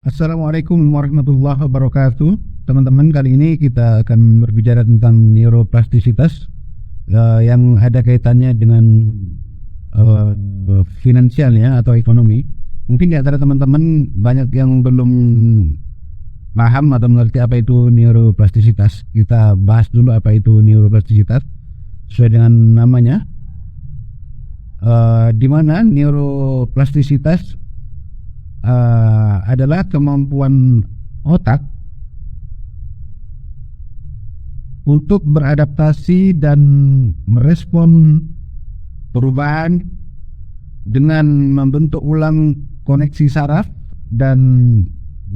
Assalamualaikum warahmatullahi wabarakatuh. Teman-teman, kali ini kita akan berbicara tentang neuroplastisitas yang ada kaitannya dengan uh, finansial ya atau ekonomi. Mungkin di antara teman-teman banyak yang belum paham atau mengerti apa itu neuroplastisitas. Kita bahas dulu apa itu neuroplastisitas sesuai dengan namanya. Di mana neuroplastisitas adalah kemampuan otak untuk beradaptasi dan merespon perubahan dengan membentuk ulang koneksi saraf dan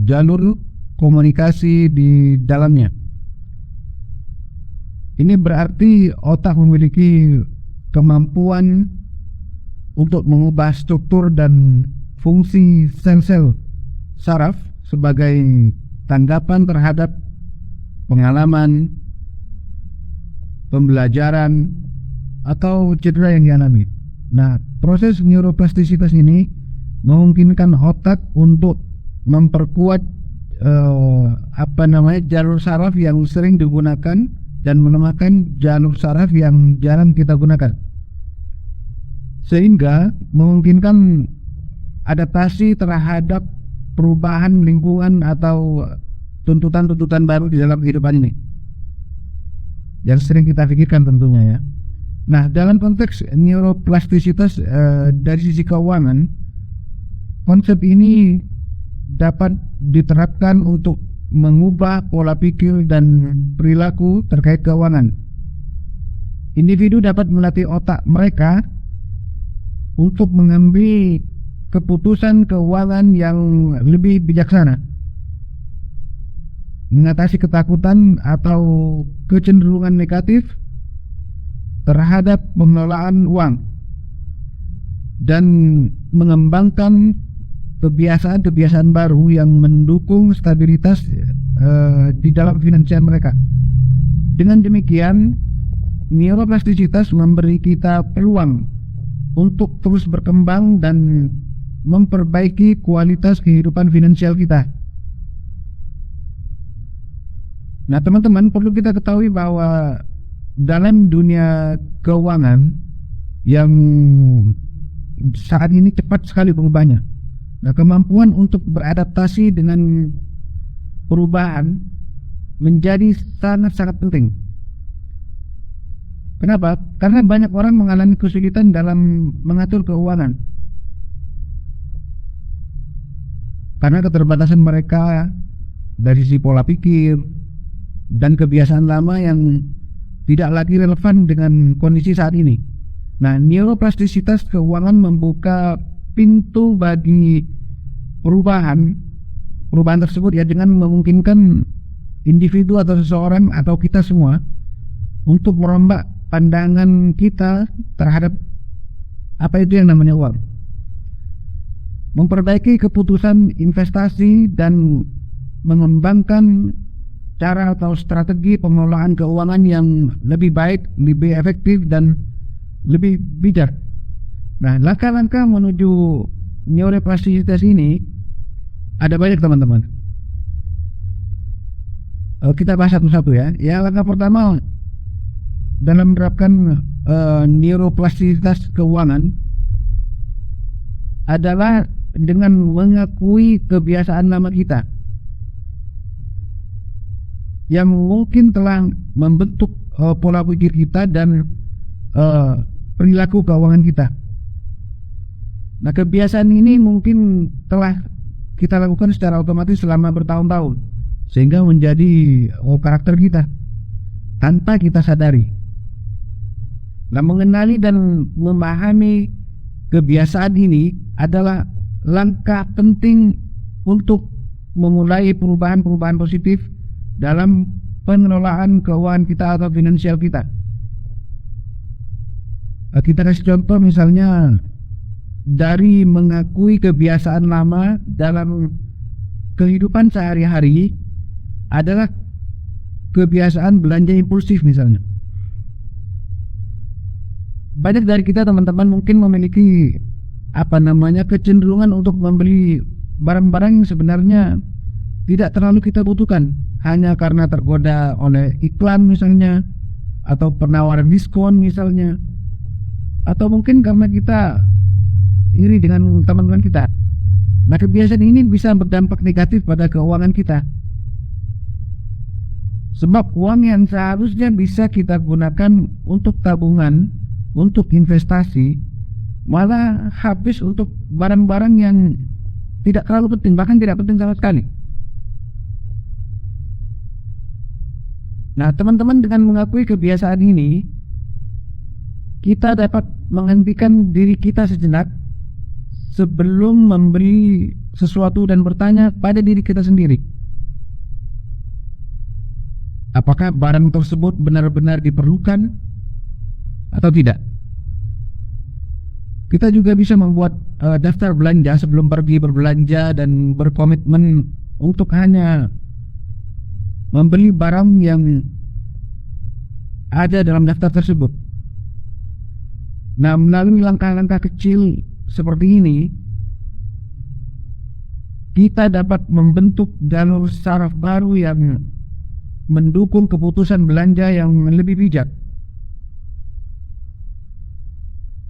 jalur komunikasi di dalamnya. Ini berarti otak memiliki kemampuan untuk mengubah struktur dan fungsi sel-sel saraf sebagai tanggapan terhadap pengalaman, pembelajaran, atau cedera yang dialami. Nah, proses neuroplastisitas ini memungkinkan otak untuk memperkuat jalur saraf yang sering digunakan dan melemahkan jalur saraf yang jarang kita gunakan, sehingga memungkinkan adaptasi terhadap perubahan lingkungan atau tuntutan-tuntutan baru di dalam kehidupan ini yang sering kita pikirkan tentunya ya. Nah, dalam konteks neuroplastisitas dari sisi keuangan, konsep ini dapat diterapkan untuk mengubah pola pikir dan perilaku terkait keuangan. Individu dapat melatih otak mereka untuk mengambil keputusan keuangan yang lebih bijaksana, mengatasi ketakutan atau kecenderungan negatif terhadap pengelolaan uang, dan mengembangkan kebiasaan-kebiasaan baru yang mendukung stabilitas di dalam finansial mereka. Dengan demikian, neuroplastisitas memberi kita peluang untuk terus berkembang dan memperbaiki kualitas kehidupan finansial kita. Nah, teman-teman, perlu kita ketahui bahwa dalam dunia keuangan yang saat ini cepat sekali berubahnya, nah, kemampuan untuk beradaptasi dengan perubahan menjadi sangat-sangat penting. Kenapa? Karena banyak orang mengalami kesulitan dalam mengatur keuangan karena keterbatasan mereka dari sisi pola pikir dan kebiasaan lama yang tidak lagi relevan dengan kondisi saat ini. Nah, neuroplastisitas keuangan membuka pintu bagi perubahan tersebut ya, dengan memungkinkan individu atau seseorang atau kita semua untuk merombak pandangan kita terhadap apa itu yang namanya uang, memperbaiki keputusan investasi, dan mengembangkan cara atau strategi pengelolaan keuangan yang lebih baik, lebih efektif, dan lebih bijak. Nah, langkah-langkah menuju neuroplastisitas ini ada banyak, teman-teman. Kita bahas satu-satu ya. Ya, langkah pertama dalam menerapkan neuroplastisitas keuangan adalah dengan mengakui kebiasaan lama kita yang mungkin telah membentuk pola pikir kita dan perilaku keuangan kita. Nah, kebiasaan ini mungkin telah kita lakukan secara otomatis selama bertahun-tahun, sehingga menjadi karakter kita tanpa kita sadari. Nah, mengenali dan memahami kebiasaan ini adalah langkah penting untuk memulai perubahan-perubahan positif dalam pengelolaan keuangan kita atau finansial kita. Kita kasih contoh misalnya dari mengakui kebiasaan lama dalam kehidupan sehari-hari adalah kebiasaan belanja impulsif misalnya. Banyak dari kita, teman-teman, mungkin memiliki kecenderungan untuk membeli barang-barang yang sebenarnya tidak terlalu kita butuhkan, hanya karena tergoda oleh iklan misalnya, atau penawaran diskon misalnya, atau mungkin karena kita iri dengan teman-teman kita. Nah, kebiasaan ini bisa berdampak negatif pada keuangan kita, sebab uang yang seharusnya bisa kita gunakan untuk tabungan, untuk investasi, malah habis untuk barang-barang yang tidak terlalu penting, bahkan tidak penting sama sekali. Nah, teman-teman, dengan mengakui kebiasaan ini, kita dapat menghentikan diri kita sejenak sebelum membeli sesuatu dan bertanya pada diri kita sendiri, apakah barang tersebut benar-benar diperlukan atau tidak. Kita juga bisa membuat daftar belanja sebelum pergi berbelanja dan berkomitmen untuk hanya membeli barang yang ada dalam daftar tersebut. Nah, melalui langkah-langkah kecil seperti ini, kita dapat membentuk jalur saraf baru yang mendukung keputusan belanja yang lebih bijak.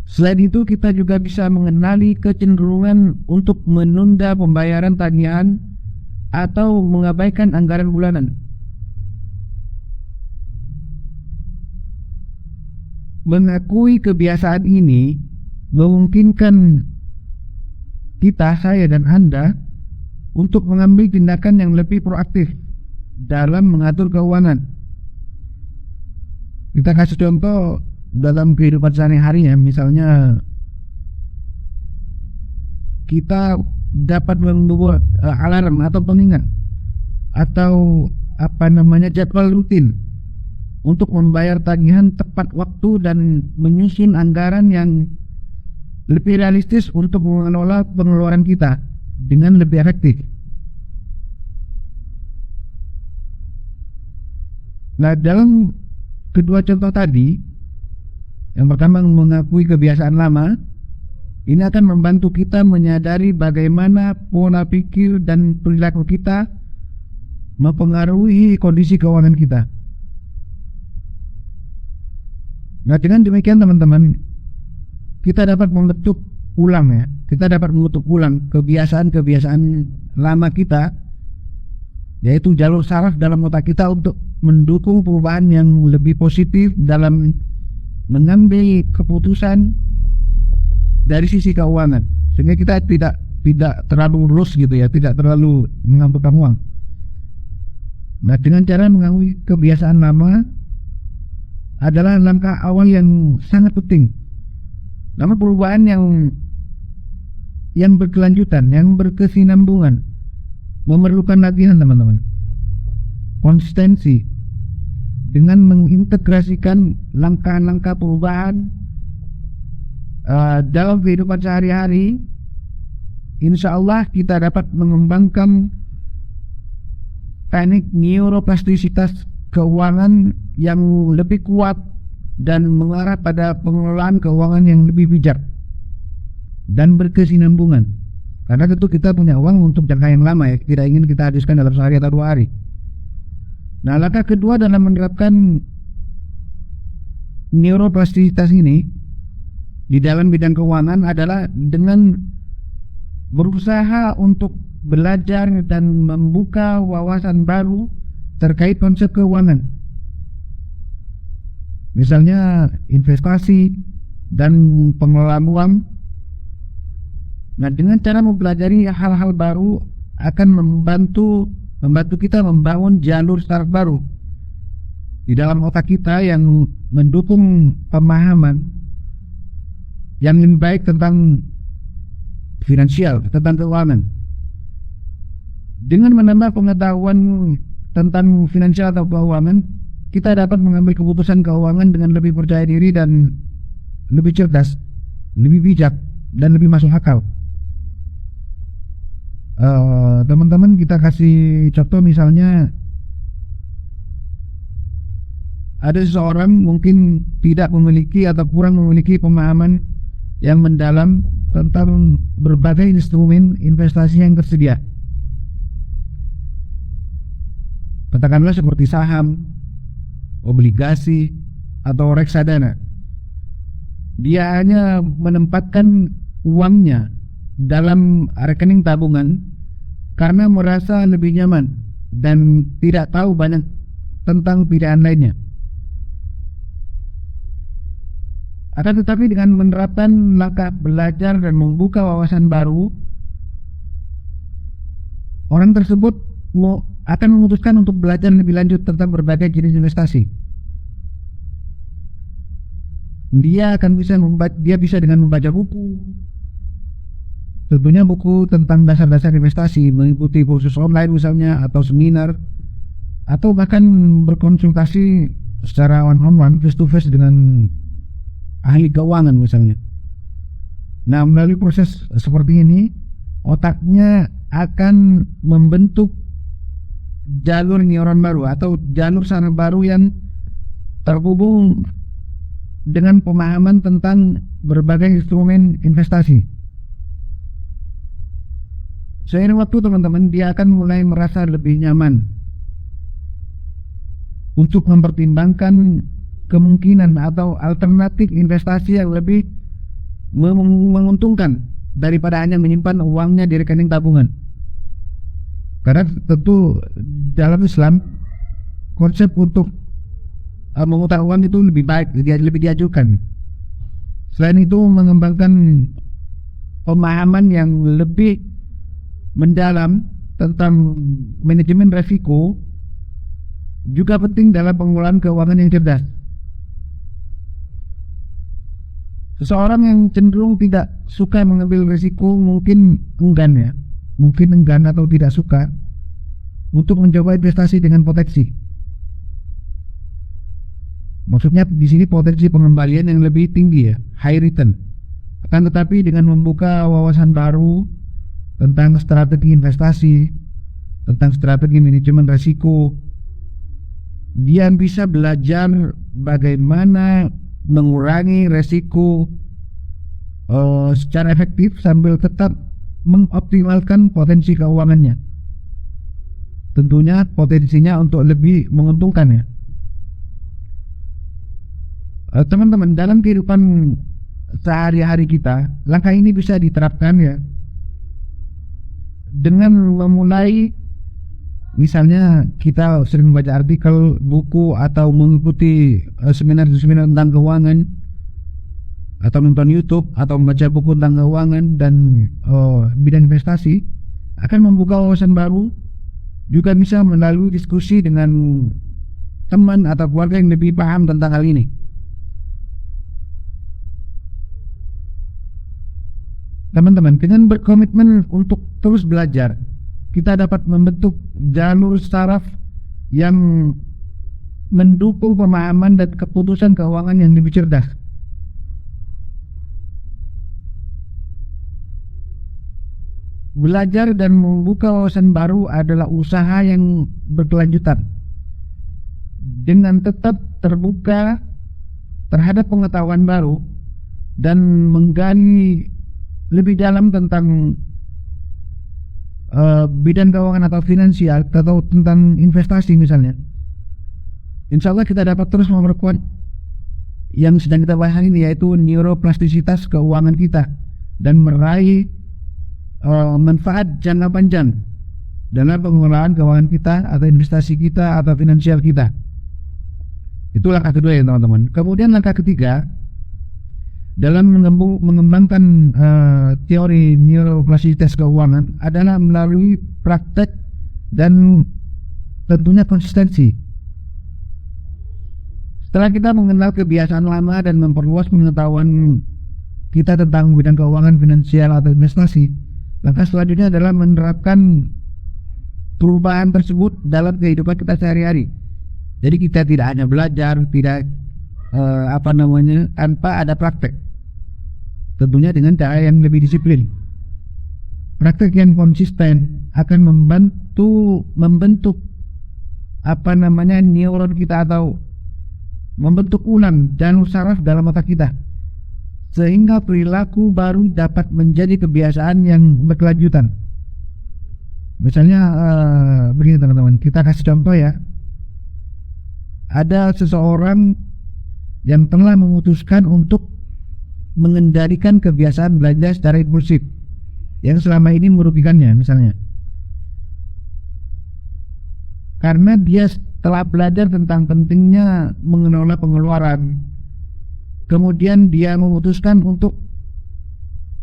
Selain itu, kita juga bisa mengenali kecenderungan untuk menunda pembayaran tagihan atau mengabaikan anggaran bulanan. Mengakui kebiasaan ini memungkinkan kita, saya dan Anda, untuk mengambil tindakan yang lebih proaktif dalam mengatur keuangan. Kita kasih contoh dalam kehidupan sehari-hari ya, misalnya kita dapat membuat alarm atau pengingat atau jadwal rutin untuk membayar tagihan tepat waktu dan menyusun anggaran yang lebih realistis untuk mengelola pengeluaran kita dengan lebih efektif. Nah, dalam kedua contoh tadi, yang pertama mengakui kebiasaan lama, ini akan membantu kita menyadari bagaimana pola pikir dan perilaku kita mempengaruhi kondisi keuangan kita. Nah, dengan demikian teman-teman, kita dapat membentuk ulang kebiasaan-kebiasaan lama kita, yaitu jalur saraf dalam otak kita untuk mendukung perubahan yang lebih positif dalam mengambil keputusan dari sisi keuangan, sehingga kita tidak terlalu loss gitu ya, tidak terlalu mengambilkan uang. Nah, dengan cara mengakui kebiasaan lama adalah langkah awal yang sangat penting. Namun perubahan yang berkelanjutan, yang berkesinambungan, memerlukan latihan teman-teman, konsistensi, dengan mengintegrasikan langkah-langkah perubahan dalam kehidupan sehari-hari. Insya Allah kita dapat mengembangkan teknik neuroplastisitas keuangan yang lebih kuat dan mengarah pada pengelolaan keuangan yang lebih bijak dan berkesinambungan. Karena tentu kita punya uang untuk jangka yang lama ya, tidak ingin kita habiskan dalam sehari atau 2 hari. Nah, langkah kedua dalam menerapkan neuroplastisitas ini di dalam bidang keuangan adalah dengan berusaha untuk belajar dan membuka wawasan baru terkait konsep keuangan, misalnya investasi dan pengelolaan uang. Nah, dengan cara mempelajari hal-hal baru akan membantu kita membangun jalur saraf baru di dalam otak kita yang mendukung pemahaman yang lebih baik tentang finansial, tentang keuangan. Dengan menambah pengetahuan tentang finansial atau keuangan, kita dapat mengambil keputusan keuangan dengan lebih percaya diri dan lebih cerdas, lebih bijak, dan lebih masuk akal. Teman-teman, kita kasih contoh, misalnya ada seseorang mungkin tidak memiliki atau kurang memiliki pemahaman yang mendalam tentang berbagai instrumen investasi yang tersedia. Katakanlah seperti saham, obligasi, atau reksadana. Dia hanya menempatkan uangnya dalam rekening tabungan karena merasa lebih nyaman dan tidak tahu banyak tentang pilihan lainnya. Akan tetapi dengan menerapkan langkah belajar dan membuka wawasan baru, orang tersebut akan memutuskan untuk belajar lebih lanjut tentang berbagai jenis investasi. Dia bisa dengan membaca buku, tentunya buku tentang dasar-dasar investasi, mengikuti kursus online misalnya, atau seminar, atau bahkan berkonsultasi secara one-on-one, face-to-face dengan ahli keuangan misalnya. Nah, melalui proses seperti ini, otaknya akan membentuk jalur neuron baru atau jalur saraf baru yang terhubung dengan pemahaman tentang berbagai instrumen investasi. Seiring waktu teman-teman, dia akan mulai merasa lebih nyaman untuk mempertimbangkan kemungkinan atau alternatif investasi yang lebih menguntungkan daripada hanya menyimpan uangnya di rekening tabungan. Karena tentu dalam Islam konsep untuk memutar uang itu lebih baik, lebih diajukan. Selain itu, mengembangkan pemahaman yang lebih mendalam tentang manajemen resiko juga penting dalam pengelolaan keuangan yang cerdas. Seseorang yang cenderung tidak suka mengambil risiko mungkin enggan atau tidak suka untuk mencoba investasi dengan potensi. Maksudnya di sini potensi pengembalian yang lebih tinggi ya, high return. Akan tetapi dengan membuka wawasan baru tentang strategi investasi, tentang strategi manajemen risiko, dia bisa belajar bagaimana mengurangi risiko secara efektif sambil tetap mengoptimalkan potensi keuangannya. Tentunya potensinya untuk lebih menguntungkan ya. Teman-teman, dalam kehidupan sehari-hari kita, langkah ini bisa diterapkan ya dengan memulai, misalnya kita sering membaca artikel, buku, atau mengikuti seminar-seminar tentang keuangan, atau nonton YouTube, atau membaca buku tentang keuangan dan bidang investasi, akan membuka wawasan baru. Juga bisa melalui diskusi dengan teman atau keluarga yang lebih paham tentang hal ini. Teman-teman, dengan berkomitmen untuk terus belajar, kita dapat membentuk jalur saraf yang mendukung pemahaman dan keputusan keuangan yang lebih cerdas. Belajar dan membuka wawasan baru adalah usaha yang berkelanjutan. Dengan tetap terbuka terhadap pengetahuan baru dan menggali lebih dalam tentang bidang keuangan atau finansial atau tentang investasi misalnya, insya Allah kita dapat terus memperkuat yang sedang kita bahas ini, yaitu neuroplastisitas keuangan kita dan meraih manfaat jangka panjang dalam pengelolaan keuangan kita atau investasi kita atau finansial kita. Itu langkah kedua ya teman-teman. Kemudian langkah ketiga, dalam mengembangkan teori neuroplastisitas keuangan adalah melalui praktek dan tentunya konsistensi. Setelah kita mengenal kebiasaan lama dan memperluas pengetahuan kita tentang bidang keuangan, finansial, atau investasi, langkah selanjutnya adalah menerapkan perubahan tersebut dalam kehidupan kita sehari-hari. Jadi kita tidak hanya belajar, tidak tanpa ada praktek. Tentunya dengan cara yang lebih disiplin. Praktek yang konsisten akan membentuk neuron kita atau membentuk ulang jalur saraf dalam otak kita, sehingga perilaku baru dapat menjadi kebiasaan yang berkelanjutan. Misalnya begini teman-teman, kita kasih contoh ya. Ada seseorang yang telah memutuskan untuk mengendalikan kebiasaan belanja secara impulsif yang selama ini merugikannya misalnya. Karena dia telah belajar tentang pentingnya mengelola pengeluaran, kemudian dia memutuskan untuk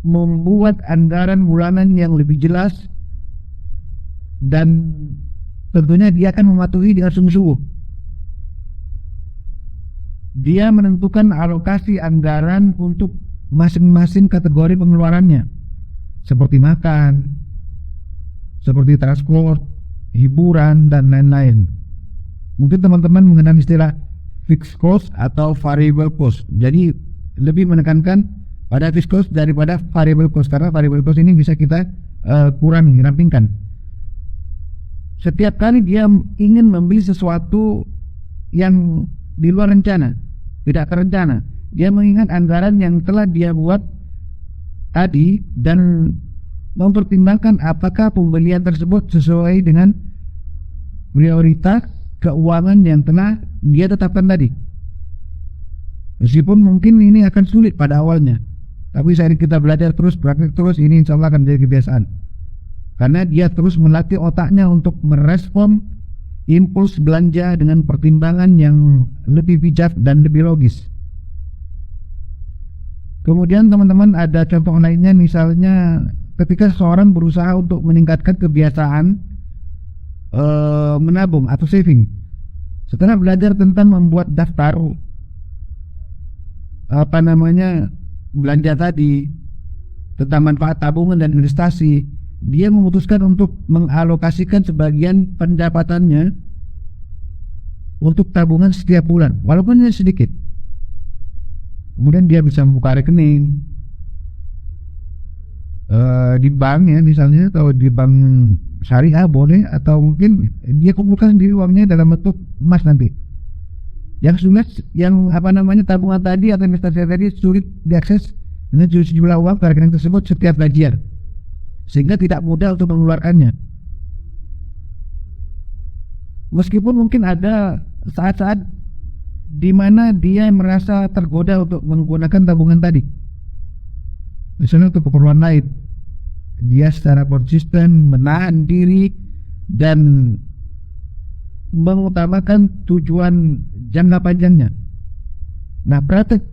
membuat anggaran bulanan yang lebih jelas, dan tentunya dia akan mematuhi dengan sungguh-sungguh. Dia menentukan alokasi anggaran untuk masing-masing kategori pengeluarannya, seperti makan, seperti transport, hiburan, dan lain-lain. Mungkin teman-teman mengenal istilah fixed cost atau variable cost. Jadi lebih menekankan pada fixed cost daripada variable cost, karena variable cost ini bisa kita kurangi, rampingkan. Setiap kali dia ingin membeli sesuatu yang di luar rencana, tidak terencana, dia mengingat anggaran yang telah dia buat tadi dan mempertimbangkan apakah pembelian tersebut sesuai dengan prioritas keuangan yang telah dia tetapkan tadi. Meskipun mungkin ini akan sulit pada awalnya, tapi saat kita belajar terus, praktik terus, ini insya Allah akan menjadi kebiasaan. Karena dia terus melatih otaknya untuk merespon impuls belanja dengan pertimbangan yang lebih bijak dan lebih logis. Kemudian teman-teman ada contoh lainnya, misalnya ketika seseorang berusaha untuk meningkatkan kebiasaan menabung atau saving. Setelah belajar tentang membuat daftar belanja tadi, tentang manfaat tabungan dan investasi, dia memutuskan untuk mengalokasikan sebagian pendapatannya untuk tabungan setiap bulan, walaupun ini sedikit. Kemudian dia bisa membuka rekening di bank ya misalnya, atau di bank syariah boleh, atau mungkin dia kumpulkan sendiri uangnya dalam bentuk emas nanti. Yang sulit, yang tabungan tadi atau investasi tadi sulit diakses dengan sejumlah uang ke rekening tersebut setiap gajian, sehingga tidak mudah untuk mengeluarkannya. Meskipun mungkin ada saat-saat di mana dia merasa tergoda untuk menggunakan tabungan tadi, misalnya untuk keperluan lain, dia secara konsisten menahan diri dan mengutamakan tujuan jangka panjangnya. Nah, praktek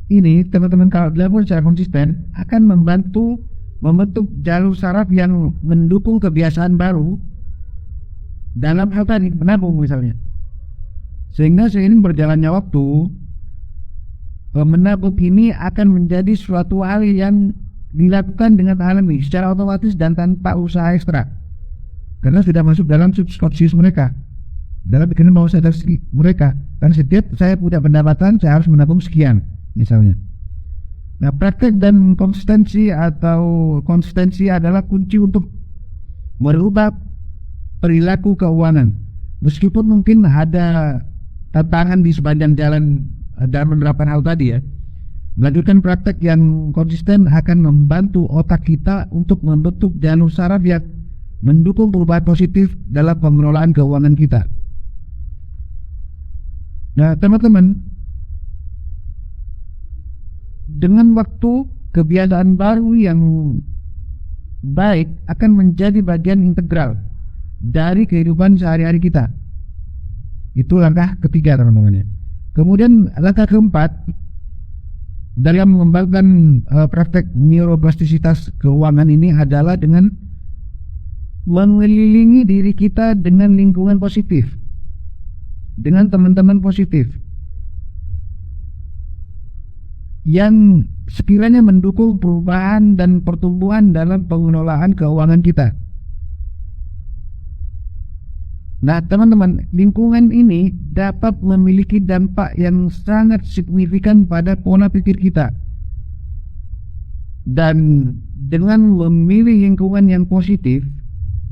ini teman-teman kalau dilakukan secara konsisten akan membentuk jalur saraf yang mendukung kebiasaan baru dalam hal tadi menabung misalnya, sehingga seiring berjalannya waktu menabung ini akan menjadi suatu hal yang dilakukan dengan alami secara otomatis dan tanpa usaha ekstra, karena sudah masuk dalam subconscious mereka, dalam pikiran bawah sadar mereka. Karena setiap saya punya pendapatan, saya harus menabung sekian misalnya. Nah, praktek dan konsistensi adalah kunci untuk merubah perilaku keuangan. Meskipun mungkin ada tantangan di sepanjang jalan dalam menerapkan hal tadi ya, melanjutkan praktek yang konsisten akan membantu otak kita untuk membentuk jalur saraf yang mendukung perubahan positif dalam pengelolaan keuangan kita. Nah, teman-teman, dengan waktu, kebiasaan baru yang baik akan menjadi bagian integral dari kehidupan sehari-hari kita. Itu langkah ketiga teman-teman. Kemudian langkah keempat dalam mengembangkan praktek neuroplastisitas keuangan ini adalah dengan mengelilingi diri kita dengan lingkungan positif, dengan teman-teman positif yang sekiranya mendukung perubahan dan pertumbuhan dalam pengelolaan keuangan kita. Nah, teman-teman, lingkungan ini dapat memiliki dampak yang sangat signifikan pada pola pikir kita. Dan dengan memilih lingkungan yang positif,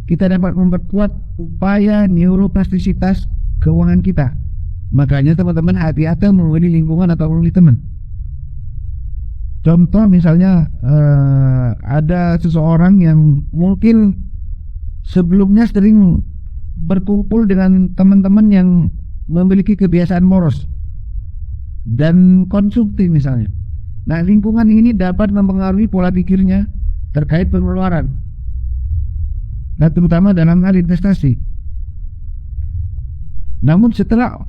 kita dapat memperkuat upaya neuroplastisitas keuangan kita. Makanya teman-teman hati-hati memilih lingkungan atau memilih teman. Contoh misalnya ada seseorang yang mungkin sebelumnya sering berkumpul dengan teman-teman yang memiliki kebiasaan boros dan konsumtif misalnya. Nah, lingkungan ini dapat mempengaruhi pola pikirnya terkait pengeluaran. Nah, terutama dalam hal investasi. Namun setelah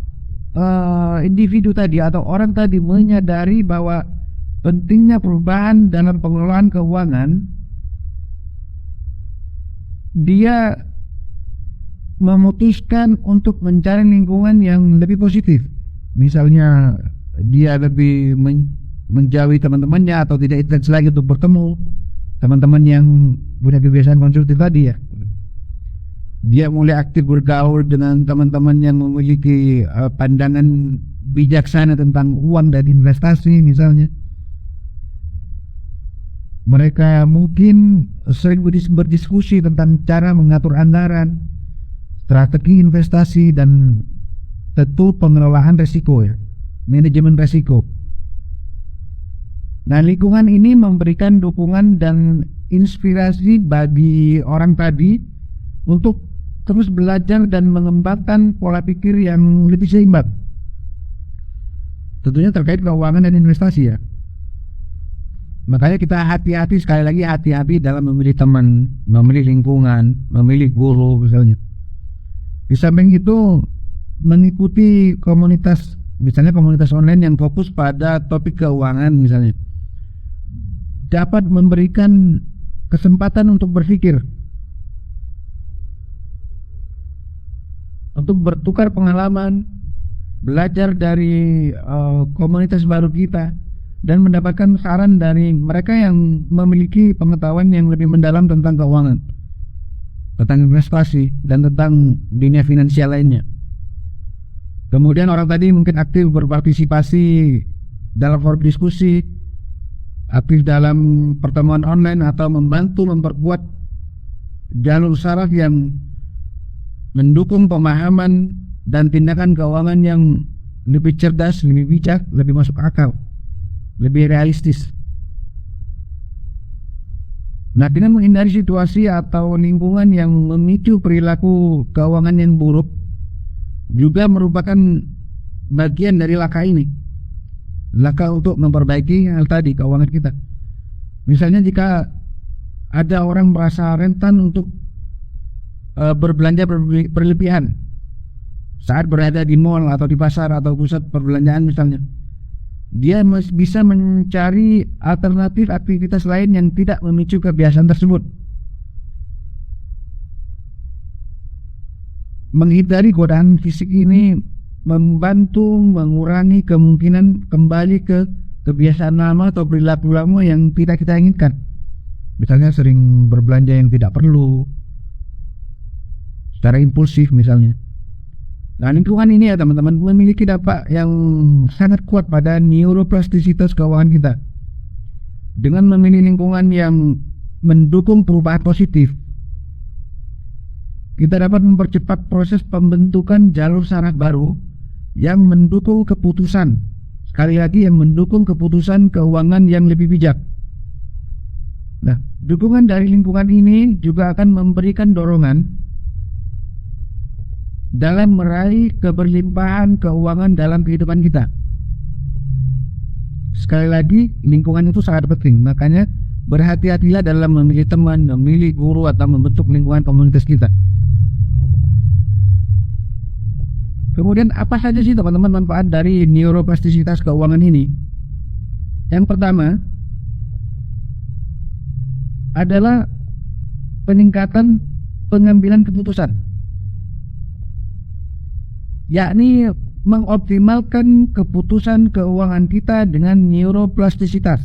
individu tadi atau orang tadi menyadari bahwa pentingnya perubahan dalam pengelolaan keuangan, dia memutuskan untuk mencari lingkungan yang lebih positif. Misalnya dia lebih menjauhi teman-temannya atau tidak intens lagi untuk bertemu teman-teman yang punya kebiasaan konsumtif tadi ya. Dia mulai aktif bergaul dengan teman-teman yang memiliki pandangan bijaksana tentang uang dan investasi misalnya. Mereka mungkin sering berdiskusi tentang cara mengatur anggaran, strategi investasi, dan tentu pengelolaan resiko ya, manajemen resiko. Nah, lingkungan ini memberikan dukungan dan inspirasi bagi orang tadi untuk terus belajar dan mengembangkan pola pikir yang lebih seimbang. Tentunya terkait keuangan dan investasi ya. Makanya kita hati-hati, sekali lagi hati-hati dalam memilih teman, memilih lingkungan, memilih guru misalnya. Di samping itu mengikuti komunitas, misalnya komunitas online yang fokus pada topik keuangan misalnya, dapat memberikan kesempatan untuk berpikir, untuk bertukar pengalaman, belajar dari komunitas baru kita, dan mendapatkan saran dari mereka yang memiliki pengetahuan yang lebih mendalam tentang keuangan, tentang investasi, dan tentang dunia finansial lainnya. Kemudian orang tadi mungkin aktif berpartisipasi dalam forum diskusi, aktif dalam pertemuan online, atau membantu memperkuat jalur saraf yang mendukung pemahaman dan tindakan keuangan yang lebih cerdas, lebih bijak, lebih masuk akal, lebih realistis. Nah, dengan menghindari situasi atau lingkungan yang memicu perilaku keuangan yang buruk juga merupakan bagian dari langkah ini. Langkah untuk memperbaiki hal tadi, keuangan kita. Misalnya jika ada orang merasa rentan untuk berbelanja berlebihan saat berada di mall atau di pasar atau pusat perbelanjaan misalnya, dia bisa mencari alternatif aktivitas lain yang tidak memicu kebiasaan tersebut. Menghindari godaan fisik ini membantu mengurangi kemungkinan kembali ke kebiasaan lama atau perilaku lama yang tidak kita inginkan. Misalnya sering berbelanja yang tidak perlu, secara impulsif misalnya. Nah, lingkungan ini ya teman-teman memiliki dampak yang sangat kuat pada neuroplastisitas keuangan kita. Dengan memilih lingkungan yang mendukung perubahan positif, kita dapat mempercepat proses pembentukan jalur saraf baru yang mendukung keputusan, sekali lagi yang mendukung keputusan keuangan yang lebih bijak. Nah, dukungan dari lingkungan ini juga akan memberikan dorongan dalam meraih keberlimpahan keuangan dalam kehidupan kita. Sekali lagi, lingkungan itu sangat penting. Makanya berhati-hatilah dalam memilih teman, memilih guru, atau membentuk lingkungan komunitas kita. Kemudian apa saja sih teman-teman manfaat dari neuroplastisitas keuangan ini? Yang pertama adalah peningkatan pengambilan keputusan, yakni mengoptimalkan keputusan keuangan kita dengan neuroplastisitas.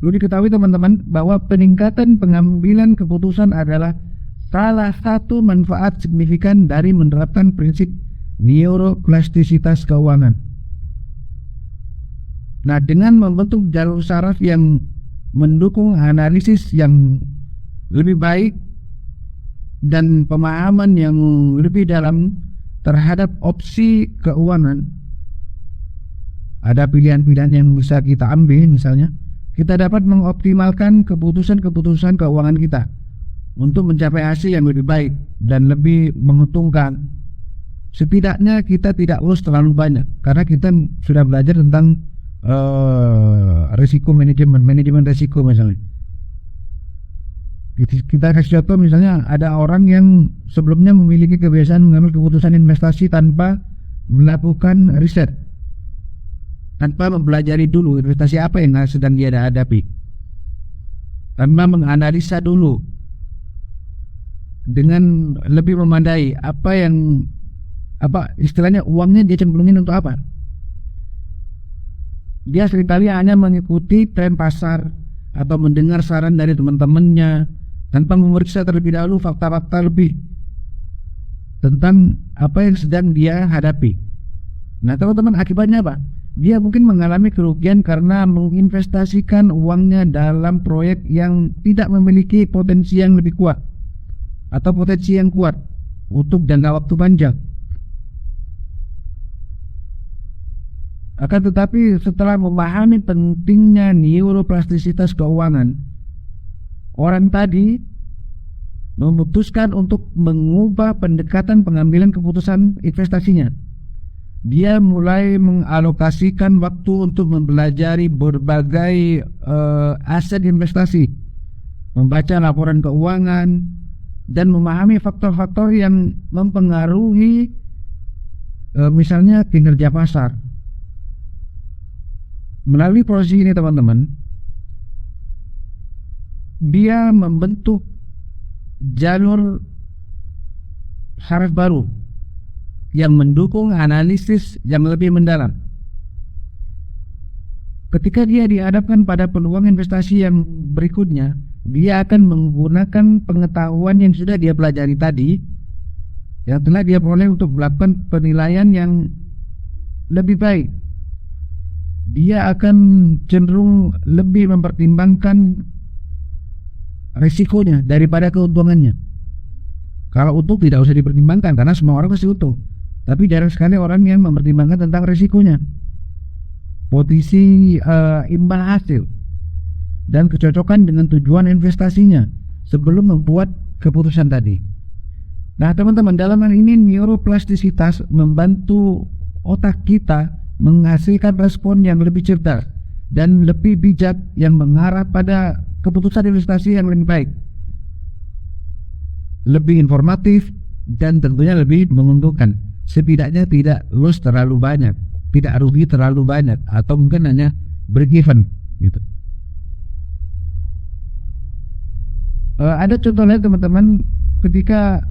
Perlu diketahui teman-teman bahwa peningkatan pengambilan keputusan adalah salah satu manfaat signifikan dari menerapkan prinsip neuroplastisitas keuangan. Nah, dengan membentuk jalur saraf yang mendukung analisis yang lebih baik dan pemahaman yang lebih dalam terhadap opsi keuangan, ada pilihan-pilihan yang bisa kita ambil. Misalnya kita dapat mengoptimalkan keputusan-keputusan keuangan kita untuk mencapai hasil yang lebih baik dan lebih menguntungkan. Setidaknya kita tidak urus terlalu banyak karena kita sudah belajar tentang risiko manajemen risiko. Misalnya kita kasih contoh, misalnya ada orang yang sebelumnya memiliki kebiasaan mengambil keputusan investasi tanpa melakukan riset, tanpa mempelajari dulu investasi apa yang sedang dia hadapi, tanpa menganalisa dulu dengan lebih memadai apa istilahnya uangnya dia cenderungin untuk apa. Dia seringkali hanya mengikuti tren pasar atau mendengar saran dari teman-temannya tanpa memeriksa terlebih dahulu fakta-fakta lebih tentang apa yang sedang dia hadapi. Nah teman-teman, akibatnya apa? Dia mungkin mengalami kerugian karena menginvestasikan uangnya dalam proyek yang tidak memiliki potensi yang lebih kuat atau potensi yang kuat untuk jangka waktu panjang. Akan tetapi setelah memahami pentingnya neuroplastisitas keuangan, orang tadi memutuskan untuk mengubah pendekatan pengambilan keputusan investasinya. Dia mulai mengalokasikan waktu untuk mempelajari berbagai aset investasi, membaca laporan keuangan, dan memahami faktor-faktor yang mempengaruhi misalnya kinerja pasar. Melalui proses ini teman-teman, dia membentuk jalur saraf baru yang mendukung analisis yang lebih mendalam. Ketika dia dihadapkan pada peluang investasi yang berikutnya, dia akan menggunakan pengetahuan yang sudah dia pelajari tadi, yang telah dia peroleh untuk melakukan penilaian yang lebih baik. Dia akan cenderung lebih mempertimbangkan risikonya daripada keuntungannya. Kalau untung tidak usah dipertimbangkan karena semua orang pasti untung. Tapi jarang sekali orang yang mempertimbangkan tentang risikonya, posisi imbal hasil, dan kecocokan dengan tujuan investasinya sebelum membuat keputusan tadi. Nah teman-teman, dalam hal ini neuroplastisitas membantu otak kita menghasilkan respon yang lebih cerdas dan lebih bijak yang mengarah pada keputusan investasi yang lebih baik, lebih informatif, dan tentunya lebih menguntungkan. Setidaknya tidak loss terlalu banyak, tidak rugi terlalu banyak, atau mungkin hanya break even gitu. Ada contoh lain teman-teman, ketika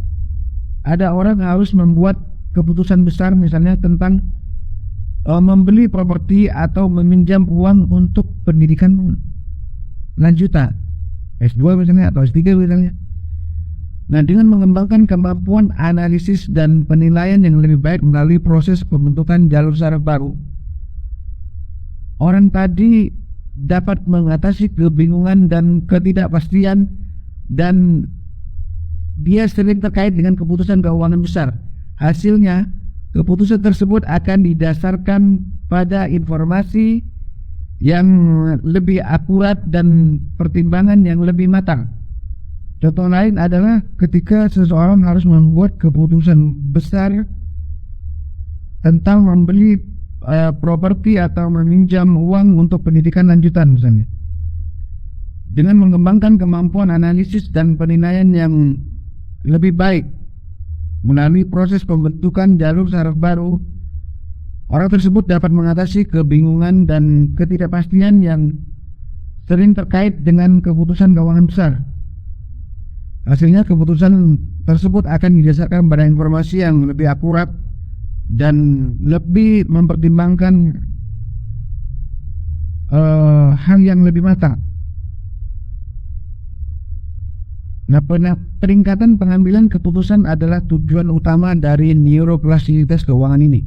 ada orang harus membuat keputusan besar misalnya tentang membeli properti atau meminjam uang untuk pendidikan lanjutan S2 misalnya atau S3 misalnya. Nah, dengan mengembangkan kemampuan analisis dan penilaian yang lebih baik melalui proses pembentukan jalur saraf baru, orang tadi dapat mengatasi kebingungan dan ketidakpastian, dan dia sering terkait dengan keputusan keuangan besar. Hasilnya, keputusan tersebut akan didasarkan pada informasi yang lebih akurat dan pertimbangan yang lebih matang. Contoh lain adalah ketika seseorang harus membuat keputusan besar tentang membeli properti atau meminjam uang untuk pendidikan lanjutan misalnya. Dengan mengembangkan kemampuan analisis dan penilaian yang lebih baik melalui proses pembentukan jalur saraf baru, orang tersebut dapat mengatasi kebingungan dan ketidakpastian yang sering terkait dengan keputusan keuangan besar. Hasilnya, keputusan tersebut akan didasarkan pada informasi yang lebih akurat dan lebih mempertimbangkan hal yang lebih matang. Nah, peningkatan pengambilan keputusan adalah tujuan utama dari neuroplastisitas keuangan ini.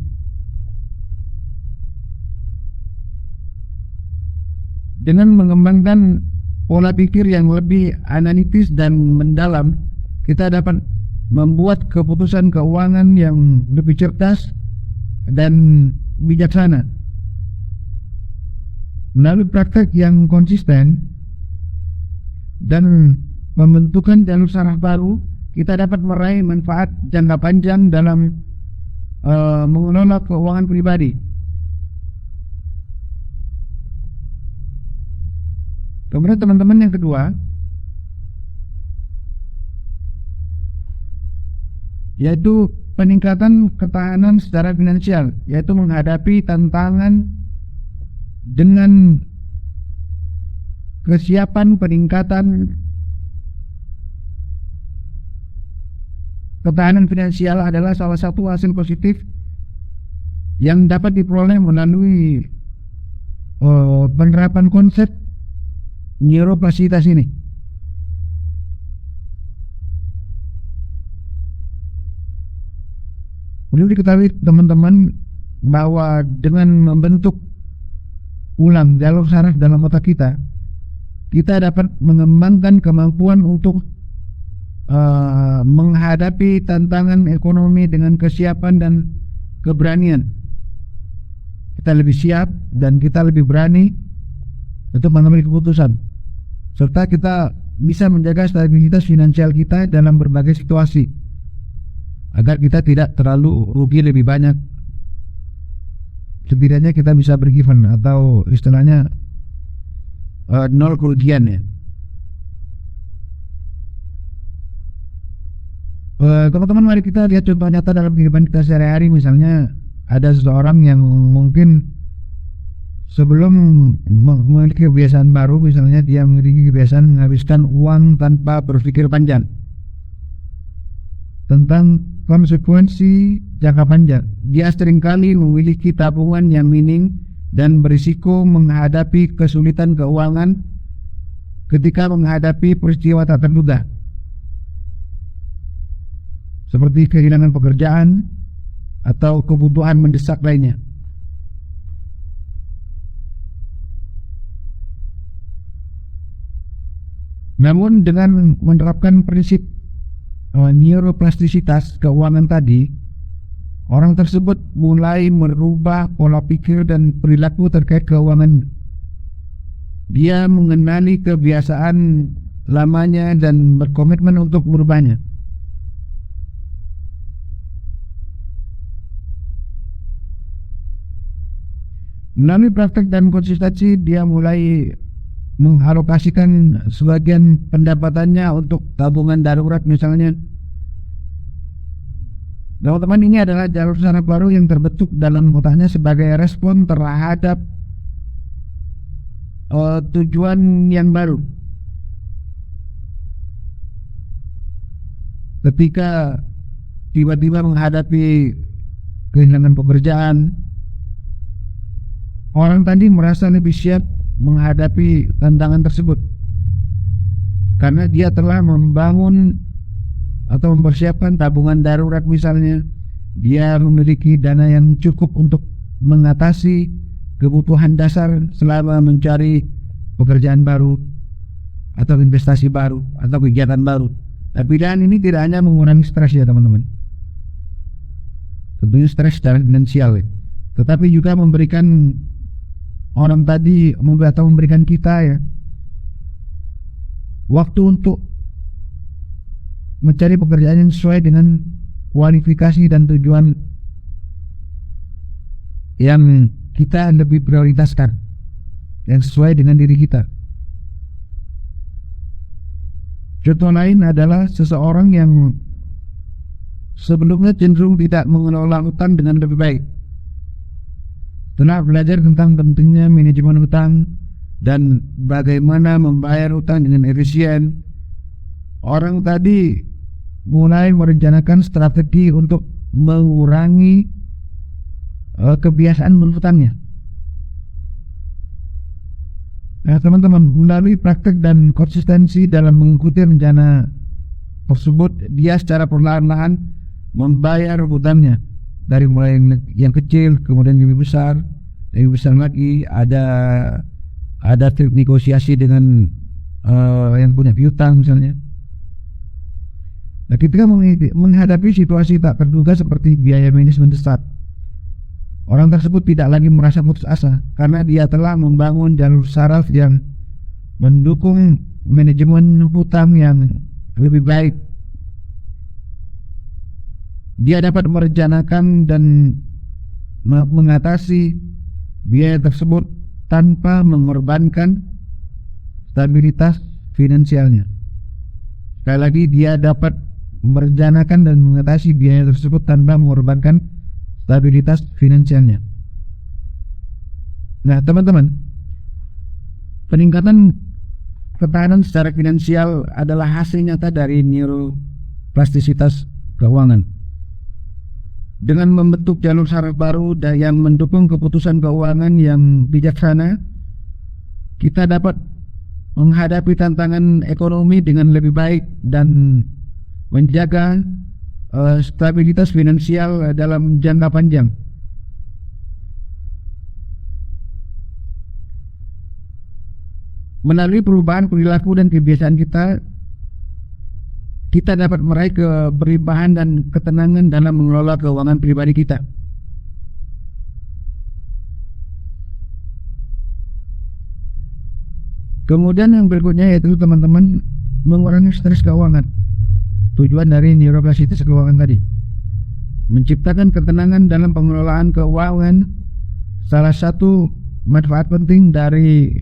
Dengan mengembangkan pola pikir yang lebih analitis dan mendalam, kita dapat membuat keputusan keuangan yang lebih cerdas dan bijaksana. Melalui praktek yang konsisten dan pembentukan jalur saraf baru, kita dapat meraih manfaat jangka panjang dalam mengelola keuangan pribadi. Kemudian teman-teman, yang kedua yaitu peningkatan ketahanan secara finansial, yaitu menghadapi tantangan dengan kesiapan. Peningkatan ketahanan finansial adalah salah satu hasil positif yang dapat diperoleh melalui penerapan konsep neuroplastisitas ini. Perlu diketahui teman-teman bahwa dengan membentuk ulang jalur saraf dalam otak kita, kita dapat mengembangkan kemampuan untuk menghadapi tantangan ekonomi dengan kesiapan dan keberanian. Kita lebih siap dan kita lebih berani untuk mengambil keputusan, serta kita bisa menjaga stabilitas finansial kita dalam berbagai situasi agar kita tidak terlalu rugi lebih banyak. Setidaknya kita bisa bergiven, atau istilahnya nol kerugian ya. Teman-teman, mari kita lihat contoh nyata dalam kehidupan kita sehari-hari. Misalnya ada seseorang yang mungkin sebelum memiliki kebiasaan baru, misalnya dia memiliki kebiasaan menghabiskan uang tanpa berpikir panjang tentang konsekuensi jangka panjang. Dia seringkali memiliki tabungan yang minim dan berisiko menghadapi kesulitan keuangan ketika menghadapi peristiwa tak terduga, seperti kehilangan pekerjaan atau kebutuhan mendesak lainnya. Namun dengan menerapkan prinsip neuroplastisitas keuangan tadi, orang tersebut mulai merubah pola pikir dan perilaku terkait keuangan. Dia mengenali kebiasaan lamanya dan berkomitmen untuk merubahnya. Melalui praktek dan konsistensi, dia mulai mengalokasikan sebagian pendapatannya untuk tabungan darurat misalnya. Teman-teman, ini adalah jalur saraf baru yang terbentuk dalam otaknya sebagai respon terhadap tujuan yang baru. Ketika tiba-tiba menghadapi kehilangan pekerjaan, orang tadi merasa lebih siap menghadapi tantangan tersebut karena dia telah membangun atau mempersiapkan tabungan darurat misalnya. Dia memiliki dana yang cukup untuk mengatasi kebutuhan dasar selama mencari pekerjaan baru atau investasi baru atau kegiatan baru. Tapi pilihan ini tidak hanya mengurangi stres ya teman-teman, tentunya stres secara finansial ya, tetapi juga memberikan orang tadi atau memberikan kita ya waktu untuk mencari pekerjaan yang sesuai dengan kualifikasi dan tujuan yang kita lebih prioritaskan, yang sesuai dengan diri kita. Contoh lain adalah seseorang yang sebelumnya cenderung tidak mengelola utang dengan lebih baik. Telah belajar tentang pentingnya manajemen utang dan bagaimana membayar utang dengan efisien. Orang tadi mulai merencanakan strategi untuk mengurangi kebiasaan berhutangnya. Nah teman-teman, melalui praktek dan konsistensi dalam mengikuti rencana tersebut, dia secara perlahan-lahan membayar hutangnya. Dari mulai yang kecil, kemudian lebih besar lagi. Ada trik negosiasi dengan yang punya piutang misalnya. Nah, ketika menghadapi situasi tak terduga seperti biaya medis mendesak, Orang tersebut tidak lagi merasa putus asa karena dia telah membangun jalur saraf yang mendukung manajemen hutang yang lebih baik. Dia dapat merencanakan dan mengatasi biaya tersebut tanpa mengorbankan stabilitas finansialnya. Sekali lagi, dia dapat merencanakan dan mengatasi biaya tersebut tanpa mengorbankan stabilitas finansialnya. Nah, teman-teman, peningkatan ketahanan secara finansial adalah hasil nyata dari neuroplastisitas keuangan. Dengan membentuk jalur saraf baru yang mendukung keputusan keuangan yang bijaksana, kita dapat menghadapi tantangan ekonomi dengan lebih baik dan menjaga stabilitas finansial dalam jangka panjang. Melalui perubahan perilaku dan kebiasaan kita dapat meraih keberlimpahan dan ketenangan dalam mengelola keuangan pribadi kita. Kemudian yang berikutnya yaitu teman-teman mengurangi stres keuangan. Tujuan dari neuroplastisitas keuangan tadi menciptakan ketenangan dalam pengelolaan keuangan. Salah satu manfaat penting dari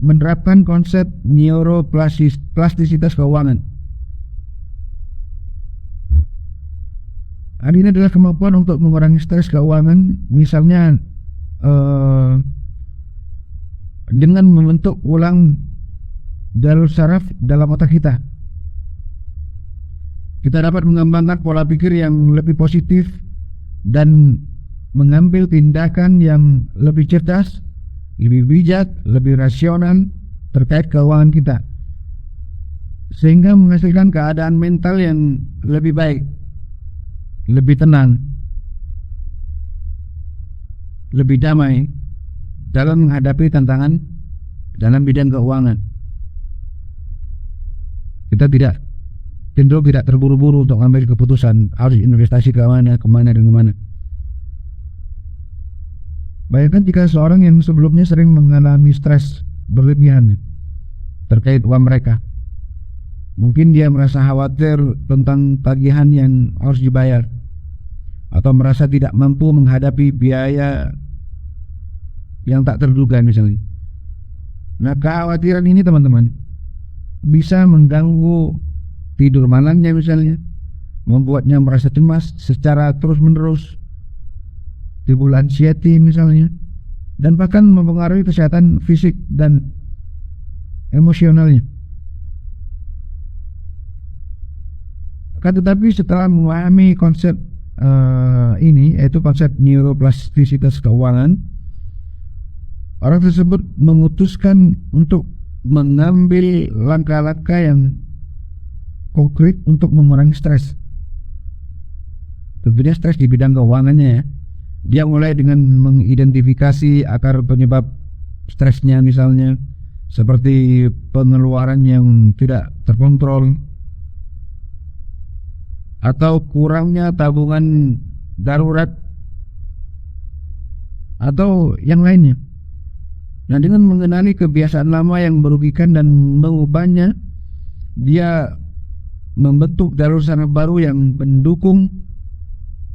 menerapkan konsep neuroplastisitas keuangan ini adalah kemampuan untuk mengurangi stres keuangan, misalnya dengan membentuk ulang jalur saraf dalam otak kita. Kita dapat mengembangkan pola pikir yang lebih positif dan mengambil tindakan yang lebih cerdas, lebih bijak, lebih rasional terkait keuangan kita, sehingga menghasilkan keadaan mental yang lebih baik, lebih tenang, lebih damai dalam menghadapi tantangan dalam bidang keuangan. Kita cenderung tidak terburu-buru untuk mengambil keputusan harus investasi ke mana, kemana dan kemana. Bayangkan jika seorang yang sebelumnya sering mengalami stres berlebihan terkait uang mereka, mungkin dia merasa khawatir tentang tagihan yang harus dibayar, atau merasa tidak mampu menghadapi biaya yang tak terduga misalnya. Nah, kekhawatiran ini teman-teman bisa mengganggu tidur malamnya misalnya, membuatnya merasa cemas secara terus-menerus, timbul anxiety misalnya, dan bahkan mempengaruhi kesehatan fisik dan emosionalnya. Tetapi setelah memahami konsep ini, yaitu konsep neuroplastisitas keuangan, orang tersebut memutuskan untuk mengambil langkah-langkah yang konkret untuk mengurangi stres. Tentunya stres di bidang keuangannya ya. Dia mulai dengan mengidentifikasi akar penyebab stresnya, misalnya seperti pengeluaran yang tidak terkontrol atau kurangnya tabungan darurat atau yang lainnya. Nah, dengan mengenali kebiasaan lama yang merugikan dan mengubahnya, dia membentuk jalur saraf baru yang mendukung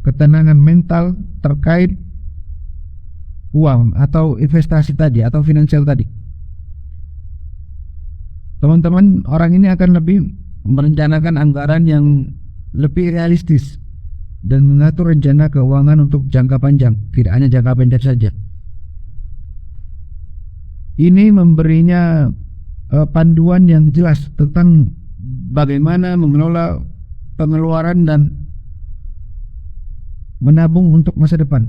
ketenangan mental terkait uang atau investasi tadi atau finansial tadi. Teman-teman, orang ini akan lebih merencanakan anggaran yang lebih realistis dan mengatur rencana keuangan untuk jangka panjang, tidak hanya jangka pendek saja. Ini memberinya panduan yang jelas tentang bagaimana mengelola pengeluaran dan menabung untuk masa depan.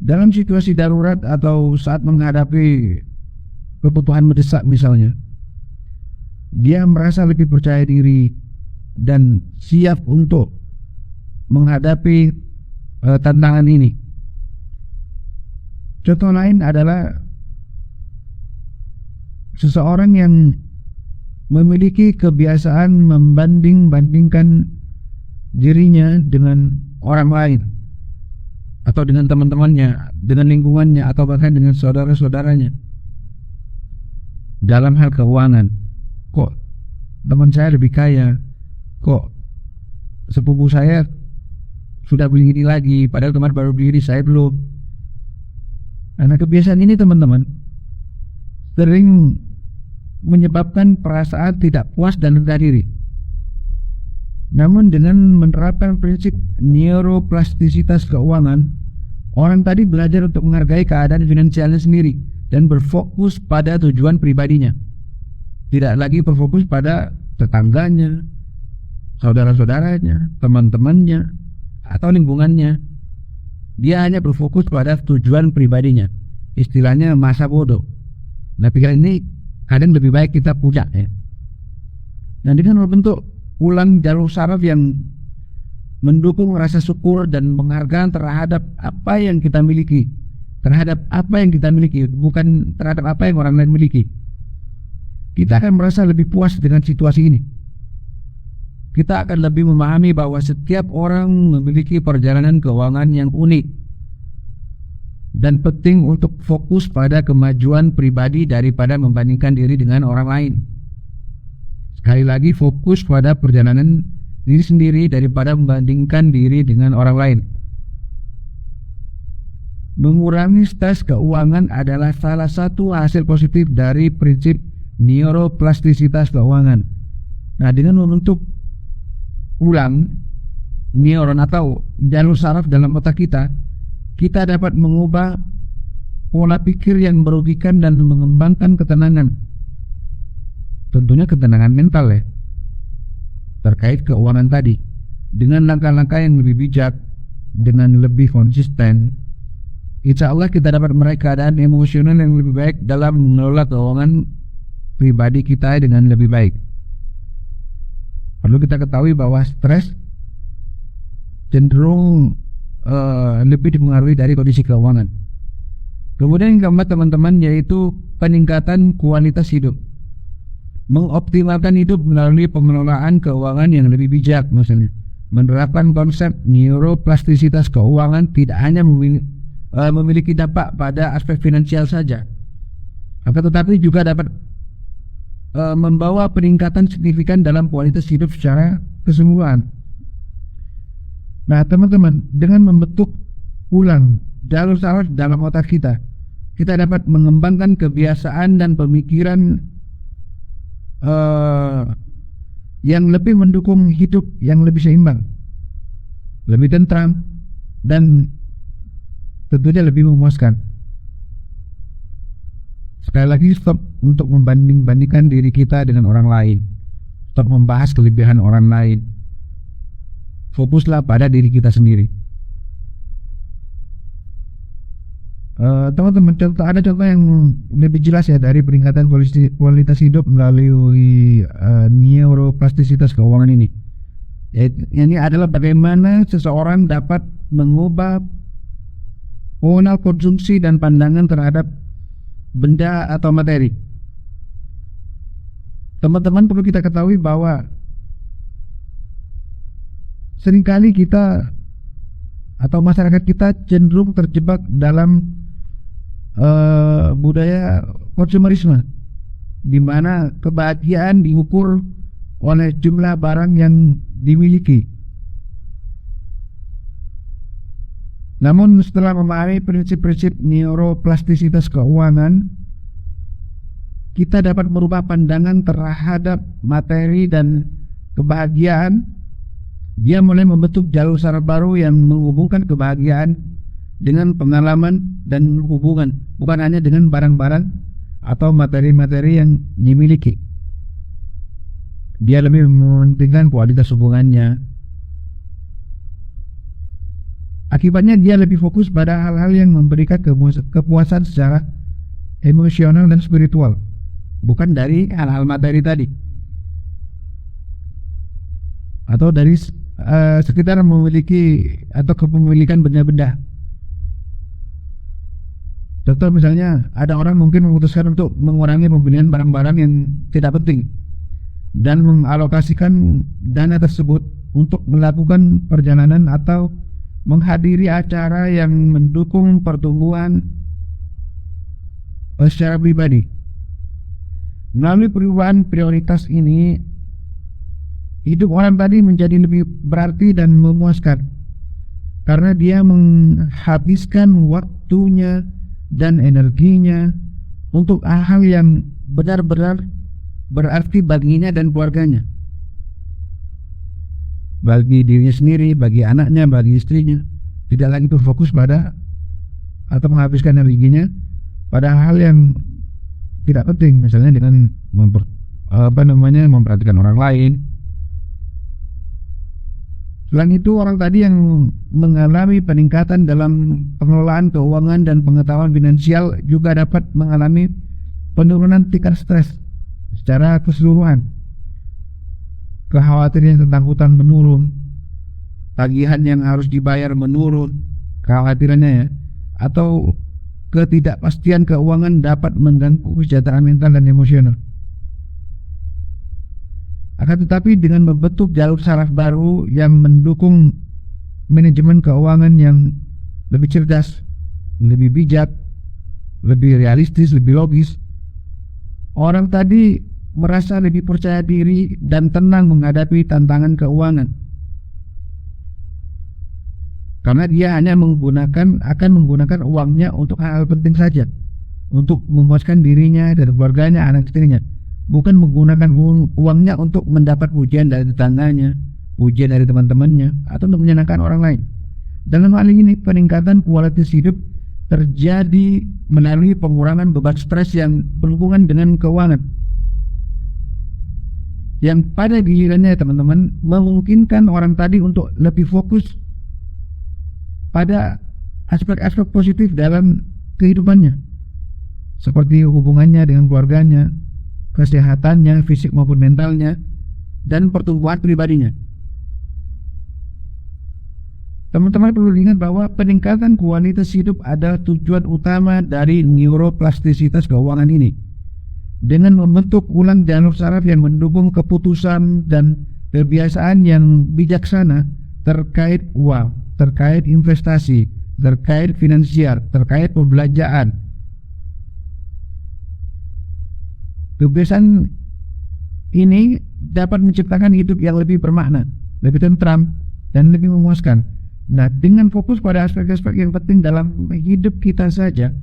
Dalam situasi darurat atau saat menghadapi kebutuhan mendesak misalnya, dia merasa lebih percaya diri dan siap untuk menghadapi tantangan ini. Contoh lain adalah seseorang yang memiliki kebiasaan membanding-bandingkan dirinya dengan orang lain. atau dengan teman-temannya, dengan lingkungannya, atau bahkan dengan saudara-saudaranya dalam hal keuangan. Kok teman saya lebih kaya, kok sepupu saya sudah beli ini lagi, padahal teman baru beli, saya belum. Karena kebiasaan ini teman-teman sering menyebabkan perasaan tidak puas dan rendah diri. Namun dengan menerapkan prinsip neuroplastisitas keuangan, orang tadi belajar untuk menghargai keadaan finansialnya sendiri dan berfokus pada tujuan pribadinya. Tidak lagi berfokus pada tetangganya, saudara-saudaranya, teman-temannya, atau lingkungannya. Dia hanya berfokus pada tujuan pribadinya. Istilahnya masa bodoh. Nah, pikiran ini kadang lebih baik kita punya ya. Nah, dengan membentuk ulang jalur saraf yang mendukung rasa syukur dan penghargaan terhadap apa yang kita miliki, bukan terhadap apa yang orang lain miliki. Kita akan merasa lebih puas dengan situasi ini. Kita akan lebih memahami bahwa setiap orang memiliki perjalanan keuangan yang unik dan penting untuk fokus pada kemajuan pribadi daripada membandingkan diri dengan orang lain. Sekali lagi, fokus pada perjalanan diri sendiri daripada membandingkan diri dengan orang lain. Mengurangi stres keuangan adalah salah satu hasil positif dari prinsip neuroplastisitas keuangan. Nah, dengan membentuk ulang neuron atau jalur saraf dalam otak kita, kita dapat mengubah pola pikir yang merugikan dan mengembangkan ketenangan. Tentunya ketenangan mental ya, terkait keuangan tadi. Dengan langkah-langkah yang lebih bijak, dengan lebih konsisten, insya Allah kita dapat meraih keadaan emosional yang lebih baik dalam mengelola keuangan pribadi kita dengan lebih baik. Perlu kita ketahui bahwa stres cenderung lebih dipengaruhi dari kondisi keuangan. Kemudian yang keempat teman-teman, yaitu peningkatan kualitas hidup. Mengoptimalkan hidup melalui pengelolaan keuangan yang lebih bijak. Misalnya menerapkan konsep neuroplastisitas keuangan tidak hanya memiliki dampak pada aspek finansial saja, akan tetapi juga dapat membawa peningkatan signifikan dalam kualitas hidup secara keseluruhan. Nah teman-teman, dengan membentuk ulang jalur saraf dalam otak kita, kita dapat mengembangkan kebiasaan dan pemikiran yang lebih mendukung hidup yang lebih seimbang, lebih tentram, dan tentunya lebih memuaskan. Sekali lagi, stop untuk membanding-bandingkan diri kita dengan orang lain. Stop membahas kelebihan orang lain. Fokuslah pada diri kita sendiri. Teman-teman, ada contoh yang lebih jelas ya dari peningkatan kualitas hidup melalui neuroplastisitas keuangan ini. Ini adalah bagaimana seseorang dapat mengubah pola konsumsi dan pandangan terhadap benda atau materi. Teman-teman, perlu kita ketahui bahwa seringkali kita atau masyarakat kita cenderung terjebak dalam budaya konsumerisme, di mana kebahagiaan diukur oleh jumlah barang yang dimiliki. Namun setelah memahami prinsip-prinsip neuroplastisitas keuangan, kita dapat merubah pandangan terhadap materi dan kebahagiaan. Dia mulai membentuk jalur saraf baru yang menghubungkan kebahagiaan dengan pengalaman dan hubungan, bukan hanya dengan barang-barang atau materi-materi yang dimiliki. Dia lebih mementingkan kualitas hubungannya. Akibatnya dia lebih fokus pada hal-hal yang memberikan kepuasan secara emosional dan spiritual, bukan dari hal-hal materi tadi, atau dari sekitar memiliki atau kepemilikan benda-benda. Contoh misalnya, ada orang mungkin memutuskan untuk mengurangi pembelian barang-barang yang tidak penting dan mengalokasikan dana tersebut untuk melakukan perjalanan atau menghadiri acara yang mendukung pertumbuhan secara pribadi. Melalui perubahan prioritas ini, hidup orang tadi menjadi lebih berarti dan memuaskan karena dia menghabiskan waktunya dan energinya untuk hal-hal yang benar-benar berarti baginya dan keluarganya, bagi dirinya sendiri, bagi anaknya, bagi istrinya. Tidak lagi fokus pada atau menghabiskan energinya pada hal yang tidak penting, misalnya dengan memperhatikan orang lain. Selain itu, orang tadi yang mengalami peningkatan dalam pengelolaan keuangan dan pengetahuan finansial juga dapat mengalami penurunan tingkat stres secara keseluruhan. Kekhawatiran tentang hutang menurun, tagihan yang harus dibayar menurun, kekhawatirannya ya, atau ketidakpastian keuangan dapat mengganggu kesejahteraan mental dan emosional. Akan tetapi dengan membentuk jalur saraf baru yang mendukung manajemen keuangan yang lebih cerdas, lebih bijak, lebih realistis, lebih logis, orang tadi merasa lebih percaya diri dan tenang menghadapi tantangan keuangan. Karena dia hanya akan menggunakan uangnya untuk hal-hal penting saja, untuk memuaskan dirinya dan keluarganya, anak istrinya, bukan menggunakan uangnya untuk mendapat pujian dari tetangganya, pujian dari teman-temannya, atau untuk menyenangkan orang lain. Dalam hal ini, peningkatan kualitas hidup terjadi melalui pengurangan beban stres yang berhubungan dengan keuangan, yang pada gilirannya teman-teman memungkinkan orang tadi untuk lebih fokus pada aspek-aspek positif dalam kehidupannya, seperti hubungannya dengan keluarganya, kesehatannya, fisik maupun mentalnya, dan pertumbuhan pribadinya. Teman-teman perlu ingat bahwa peningkatan kualitas hidup adalah tujuan utama dari neuroplastisitas keuangan ini. Dengan membentuk ulang jalur saraf yang mendukung keputusan dan kebiasaan yang bijaksana terkait uang, terkait investasi, terkait finansial, terkait pembelanjaan. Kebiasaan ini dapat menciptakan hidup yang lebih bermakna, lebih tentram, dan lebih memuaskan. Nah, dengan fokus pada aspek-aspek yang penting dalam hidup kita saja,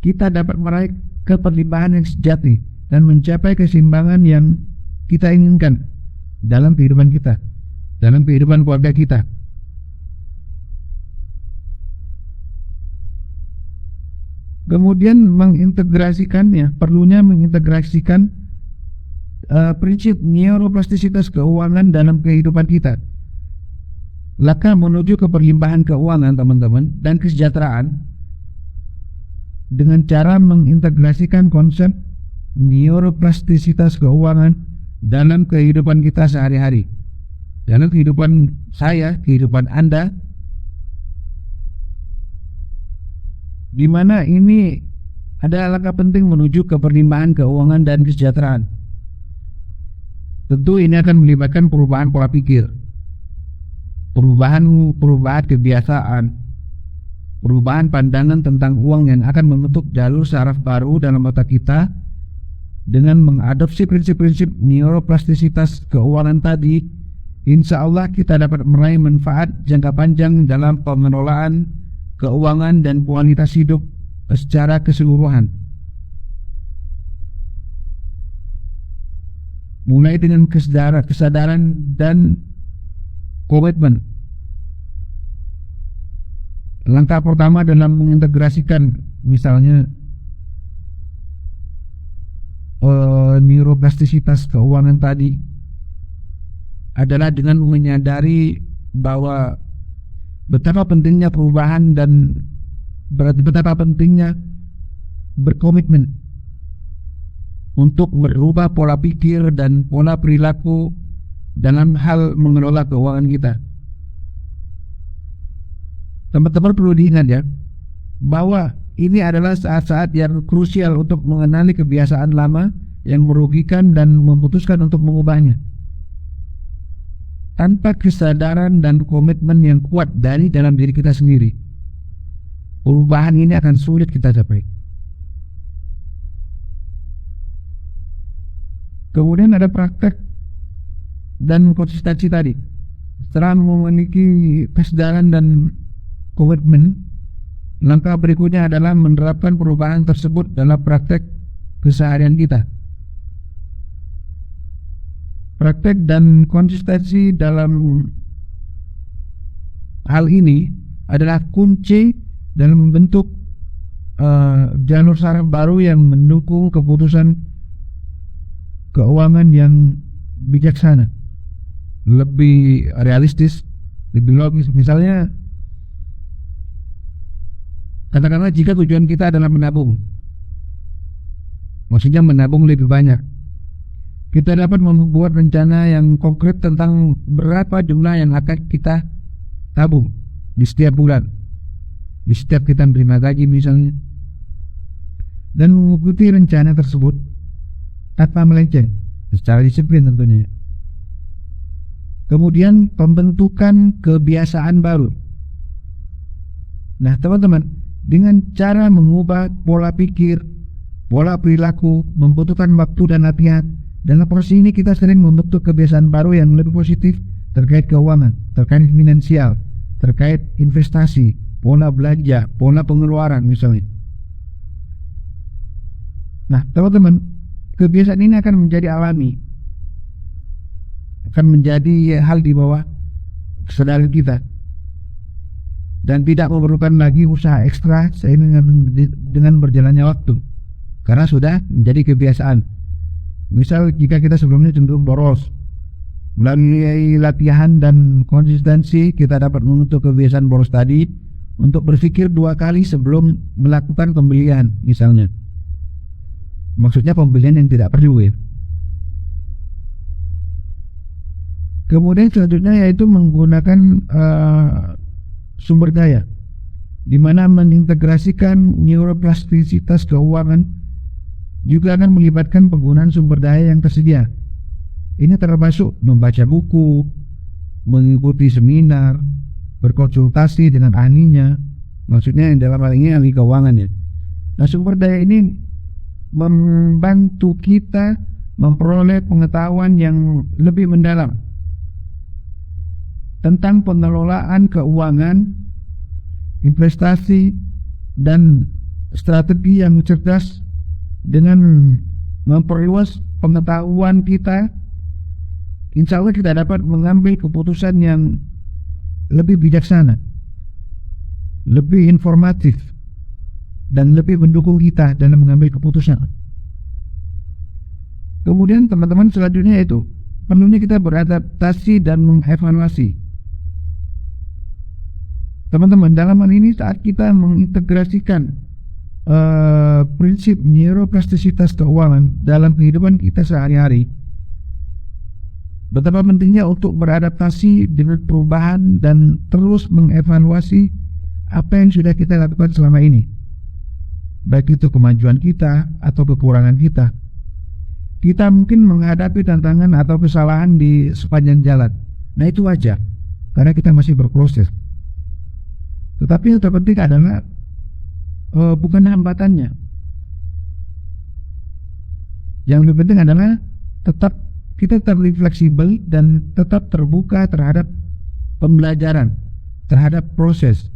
kita dapat meraih keberlimpahan yang sejati dan mencapai keseimbangan yang kita inginkan dalam kehidupan kita, dalam kehidupan keluarga kita. Kemudian perlunya mengintegrasikan prinsip neuroplastisitas keuangan dalam kehidupan kita. Langkah menuju keberlimpahan keuangan teman-teman dan kesejahteraan dengan cara mengintegrasikan konsep neuroplastisitas keuangan dalam kehidupan kita sehari-hari, dalam kehidupan saya, kehidupan Anda, di mana ini adalah langkah penting menuju keberlimpahan keuangan dan kesejahteraan. Tentu ini akan melibatkan perubahan pola pikir, perubahan kebiasaan, perubahan pandangan tentang uang yang akan membentuk jalur saraf baru dalam otak kita. Dengan mengadopsi prinsip-prinsip neuroplastisitas keuangan tadi, insya Allah kita dapat meraih manfaat jangka panjang dalam pengelolaan keuangan dan kualitas hidup secara keseluruhan. Mulai dengan kesadaran dan komitmen. Langkah pertama dalam mengintegrasikan misalnya neuroplastisitas keuangan tadi adalah dengan menyadari bahwa betapa pentingnya perubahan dan betapa pentingnya berkomitmen untuk merubah pola pikir dan pola perilaku dalam hal mengelola keuangan kita. Teman-teman perlu diingat ya, bahwa ini adalah saat-saat yang krusial untuk mengenali kebiasaan lama yang merugikan dan memutuskan untuk mengubahnya. tanpa kesadaran dan komitmen yang kuat dari dalam diri kita sendiri, perubahan ini akan sulit kita capai. Kemudian ada praktek dan konsistensi tadi. Setelah memiliki kesadaran dan komitmen, langkah berikutnya adalah menerapkan perubahan tersebut dalam praktek keseharian kita. Praktek dan konsistensi dalam hal ini adalah kunci dalam membentuk jalur saraf baru yang mendukung keputusan keuangan yang bijaksana, lebih realistis, lebih logis. Misalnya, katakanlah jika tujuan kita adalah menabung, maksudnya menabung lebih banyak, kita dapat membuat rencana yang konkret tentang berapa jumlah yang akan kita tabung di setiap bulan, di setiap kita menerima gaji misalnya, dan mengikuti rencana tersebut tanpa melenceng, secara disiplin tentunya. Kemudian pembentukan kebiasaan baru. Nah teman-teman, dengan cara mengubah pola pikir, pola perilaku, membutuhkan waktu dan latihan. Dalam proses ini kita sering membentuk kebiasaan baru yang lebih positif terkait keuangan, terkait finansial, terkait investasi, pola belanja, pola pengeluaran misalnya. Nah teman-teman, kebiasaan ini akan menjadi alami, akan menjadi hal di bawah kesadaran kita, dan tidak memerlukan lagi usaha ekstra seiring dengan berjalannya waktu, karena sudah menjadi kebiasaan. Misal jika kita sebelumnya cenderung boros, melalui latihan dan konsistensi kita dapat membentuk kebiasaan boros tadi untuk berpikir 2 kali sebelum melakukan pembelian misalnya. Maksudnya pembelian yang tidak perlu ya. Kemudian selanjutnya yaitu menggunakan sumber daya, di mana mengintegrasikan neuroplastisitas keuangan juga akan melibatkan penggunaan sumber daya yang tersedia. Ini termasuk membaca buku, mengikuti seminar, berkonsultasi dengan ahlinya, maksudnya dalam hal ini ahli keuangan ya. Nah sumber daya ini membantu kita memperoleh pengetahuan yang lebih mendalam tentang pengelolaan keuangan, investasi, dan strategi yang cerdas. Dengan memperluas pengetahuan kita, insya Allah kita dapat mengambil keputusan yang lebih bijaksana, lebih informatif, dan lebih mendukung kita dalam mengambil keputusan. Kemudian teman-teman selanjutnya yaitu perlunya kita beradaptasi dan mengevaluasi. Teman-teman, dalam hal ini saat kita mengintegrasikan prinsip neuroplastisitas keuangan dalam kehidupan kita sehari-hari, betapa pentingnya untuk beradaptasi dengan perubahan dan terus mengevaluasi apa yang sudah kita lakukan selama ini, baik itu kemajuan kita atau kekurangan kita. Kita mungkin menghadapi tantangan atau kesalahan di sepanjang jalan. Nah itu wajar, karena kita masih berproses. Tetapi yang terpenting adalah bukan hambatannya. Yang lebih penting adalah kita tetap fleksibel dan tetap terbuka terhadap pembelajaran, terhadap proses.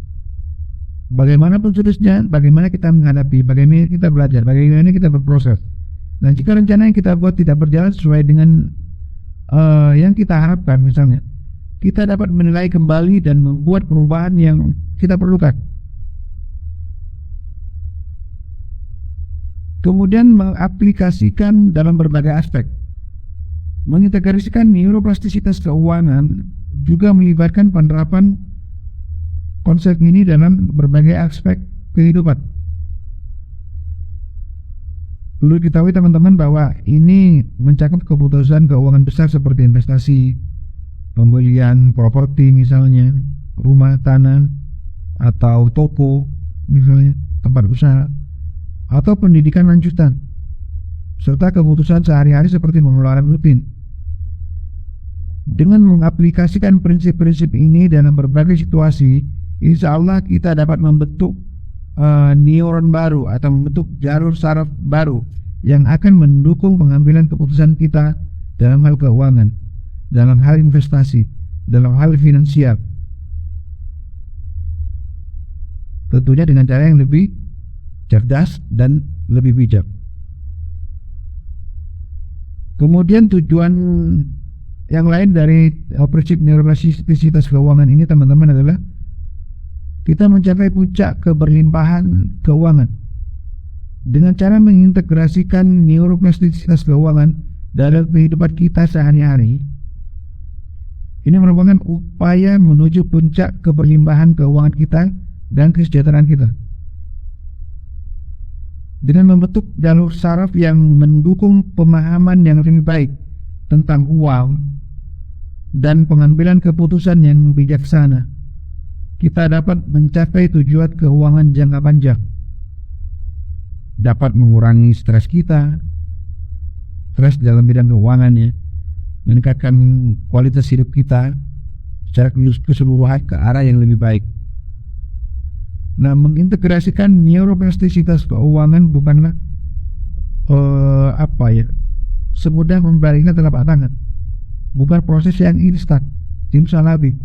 Bagaimanapun seterusnya, bagaimana kita menghadapi, bagaimana kita belajar, bagaimana kita berproses. Dan jika rencana yang kita buat tidak berjalan sesuai dengan yang kita harapkan misalnya, kita dapat menilai kembali dan membuat perubahan yang kita perlukan. Kemudian mengaplikasikan dalam berbagai aspek. Mengintegrasikan neuroplastisitas keuangan juga melibatkan penerapan konsep ini dalam berbagai aspek kehidupan. Perlu diketahui teman-teman bahwa ini mencakup keputusan keuangan besar seperti investasi, pembelian properti misalnya, rumah, tanah, atau toko misalnya, tempat usaha, atau pendidikan lanjutan, serta keputusan sehari-hari seperti pengeluaran rutin. Dengan mengaplikasikan prinsip-prinsip ini dalam berbagai situasi, insya Allah kita dapat membentuk neuron baru atau membentuk jalur saraf baru yang akan mendukung pengambilan keputusan kita dalam hal keuangan, dalam hal investasi, dalam hal finansial. Tentunya dengan cara yang lebih cerdas dan lebih bijak. Kemudian tujuan yang lain dari prinsip neuroplastisitas keuangan ini teman-teman adalah kita mencapai puncak keberlimpahan keuangan dengan cara mengintegrasikan neuroplastisitas keuangan dalam kehidupan kita sehari-hari. Ini merupakan upaya menuju puncak keberlimpahan keuangan kita dan kesejahteraan kita. Dengan membentuk jalur saraf yang mendukung pemahaman yang lebih baik tentang uang dan pengambilan keputusan yang bijaksana, kita dapat mencapai tujuan keuangan jangka panjang, dapat mengurangi stres kita, stres dalam bidang keuangan ya, meningkatkan kualitas hidup kita secara keseluruhan ke arah yang lebih baik. Nah, mengintegrasikan neuroplastisitas keuangan bukanlah semudah membalikkan telapak tangan. Bukan proses yang instan, simsalabim.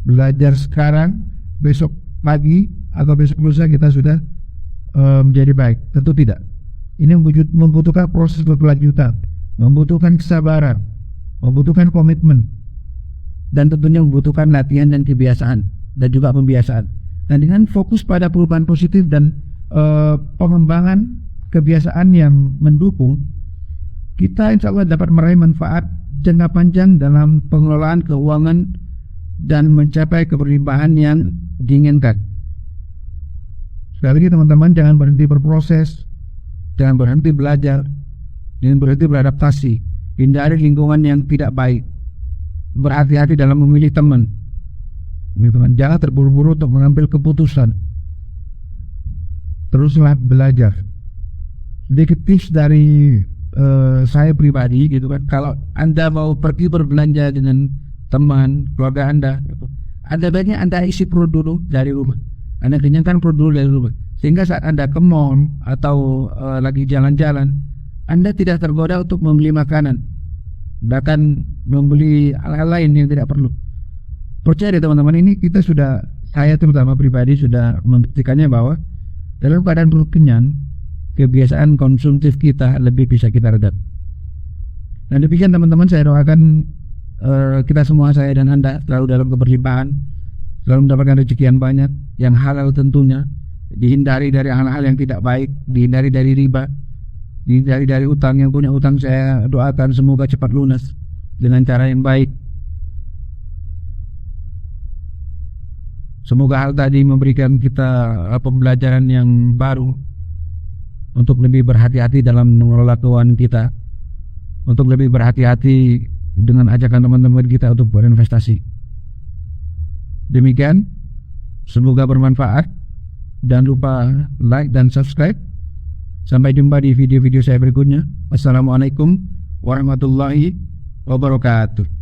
Belajar sekarang, besok pagi atau besok lusa kita sudah menjadi baik. Tentu tidak. Ini membutuhkan proses berkelanjutan, membutuhkan kesabaran, membutuhkan komitmen, dan tentunya membutuhkan latihan dan kebiasaan dan juga pembiasaan. Nah, dengan fokus pada perubahan positif dan pengembangan kebiasaan yang mendukung, kita insya Allah dapat meraih manfaat jangka panjang dalam pengelolaan keuangan dan mencapai keberlimpahan yang diinginkan. Sekali lagi teman-teman, jangan berhenti berproses, jangan berhenti belajar, jangan berhenti beradaptasi. Hindari lingkungan yang tidak baik. Berhati-hati dalam memilih teman. Jangan terburu-buru untuk mengambil keputusan. Teruslah belajar. Sedikit tips dari saya pribadi gitu kan. Kalau Anda mau pergi berbelanja dengan teman, keluarga Anda baiknya Anda isi perut dulu dari rumah. Anda kenyangkan perut dulu dari rumah, sehingga saat Anda ke mall atau lagi jalan-jalan, Anda tidak tergoda untuk membeli makanan, bahkan membeli hal-hal lain yang tidak perlu. Percaya deh teman-teman, ini saya terutama pribadi sudah membuktikannya bahwa dalam keadaan perut kenyang, kebiasaan konsumtif kita lebih bisa kita redam. Dan demikian teman-teman, saya doakan kita semua, saya dan Anda, selalu dalam keberlimpahan, selalu mendapatkan rezeki yang banyak, yang halal tentunya, dihindari dari hal-hal yang tidak baik, dihindari dari riba, dihindari dari utang. Yang punya utang saya doakan semoga cepat lunas dengan cara yang baik. Semoga hal tadi memberikan kita pembelajaran yang baru untuk lebih berhati-hati dalam mengelola keuangan kita, untuk lebih berhati-hati dengan ajakan teman-teman kita untuk berinvestasi. Demikian, semoga bermanfaat. Jangan lupa like dan subscribe. Sampai jumpa di video-video saya berikutnya. Wassalamualaikum warahmatullahi wabarakatuh.